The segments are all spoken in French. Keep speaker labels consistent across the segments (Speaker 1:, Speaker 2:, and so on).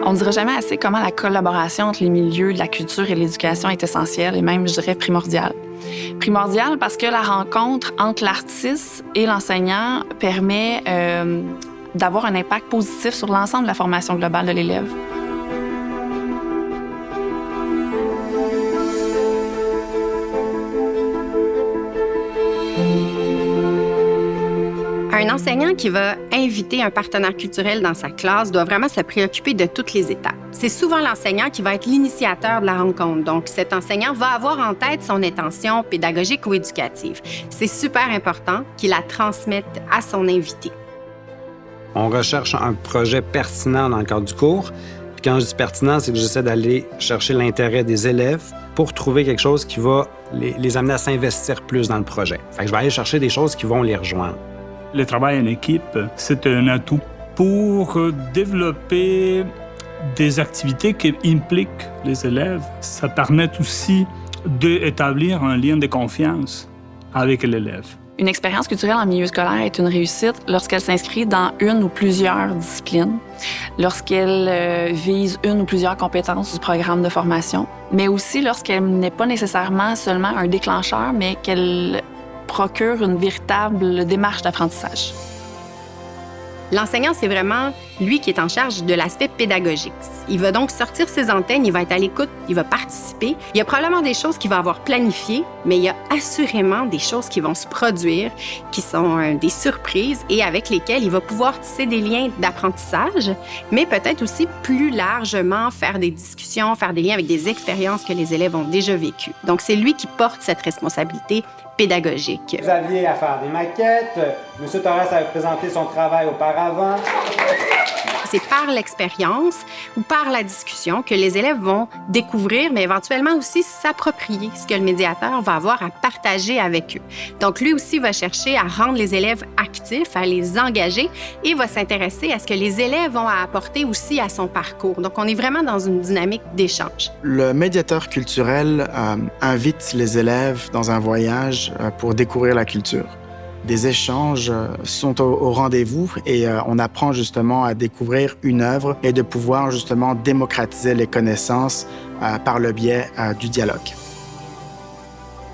Speaker 1: On ne dira jamais assez comment la collaboration entre les milieux de la culture et de l'éducation est essentielle et même, je dirais, primordiale. Primordiale parce que la rencontre entre l'artiste et l'enseignant permet d'avoir un impact positif sur l'ensemble de la formation globale de l'élève.
Speaker 2: Un enseignant qui va inviter un partenaire culturel dans sa classe doit vraiment se préoccuper de toutes les étapes. C'est souvent l'enseignant qui va être l'initiateur de la rencontre. Donc, cet enseignant va avoir en tête son intention pédagogique ou éducative. C'est super important qu'il la transmette à son invité.
Speaker 3: On recherche un projet pertinent dans le cadre du cours. Puis quand je dis pertinent, c'est que j'essaie d'aller chercher l'intérêt des élèves pour trouver quelque chose qui va les amener à s'investir plus dans le projet. Fait que je vais aller chercher des choses qui vont les rejoindre.
Speaker 4: Le travail en équipe, c'est un atout pour développer des activités qui impliquent les élèves. Ça permet aussi d'établir un lien de confiance avec l'élève.
Speaker 1: Une expérience culturelle en milieu scolaire est une réussite lorsqu'elle s'inscrit dans une ou plusieurs disciplines, lorsqu'elle vise une ou plusieurs compétences du programme de formation, mais aussi lorsqu'elle n'est pas nécessairement seulement un déclencheur, mais qu'elle procure une véritable démarche d'apprentissage.
Speaker 2: L'enseignant, c'est vraiment lui qui est en charge de l'aspect pédagogique. Il va donc sortir ses antennes, il va être à l'écoute, il va participer. Il y a probablement des choses qu'il va avoir planifiées, mais il y a assurément des choses qui vont se produire, qui sont des surprises et avec lesquelles il va pouvoir tisser des liens d'apprentissage, mais peut-être aussi plus largement faire des discussions, faire des liens avec des expériences que les élèves ont déjà vécues. Donc, c'est lui qui porte cette responsabilité pédagogique.
Speaker 3: Vous aviez à faire des maquettes. M. Torres avait présenté son travail auparavant.
Speaker 2: C'est par l'expérience ou par la discussion que les élèves vont découvrir, mais éventuellement aussi s'approprier ce que le médiateur va avoir à partager avec eux. Donc, lui aussi va chercher à rendre les élèves actifs, à les engager et va s'intéresser à ce que les élèves vont apporter aussi à son parcours. Donc, on est vraiment dans une dynamique d'échange.
Speaker 5: Le médiateur culturel invite les élèves dans un voyage pour découvrir la culture. Des échanges sont au rendez-vous et on apprend justement à découvrir une œuvre et de pouvoir justement démocratiser les connaissances par le biais du dialogue.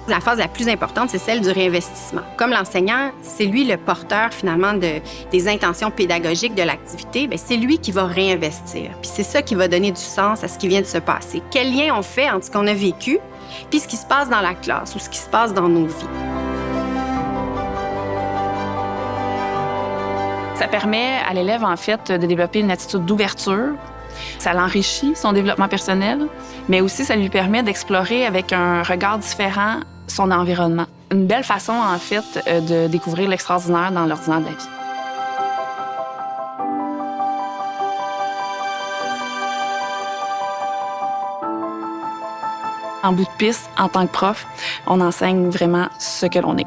Speaker 2: La phase la plus importante, c'est celle du réinvestissement. Comme l'enseignant, c'est lui le porteur finalement des intentions pédagogiques de l'activité, bien, c'est lui qui va réinvestir. Puis c'est ça qui va donner du sens à ce qui vient de se passer. Quel lien on fait entre ce qu'on a vécu puis ce qui se passe dans la classe ou ce qui se passe dans nos vies?
Speaker 1: Ça permet à l'élève, en fait, de développer une attitude d'ouverture. Ça l'enrichit, son développement personnel, mais aussi ça lui permet d'explorer avec un regard différent son environnement. Une belle façon, en fait, de découvrir l'extraordinaire dans l'ordinaire de la vie. En bout de piste, en tant que prof, on enseigne vraiment ce que l'on est.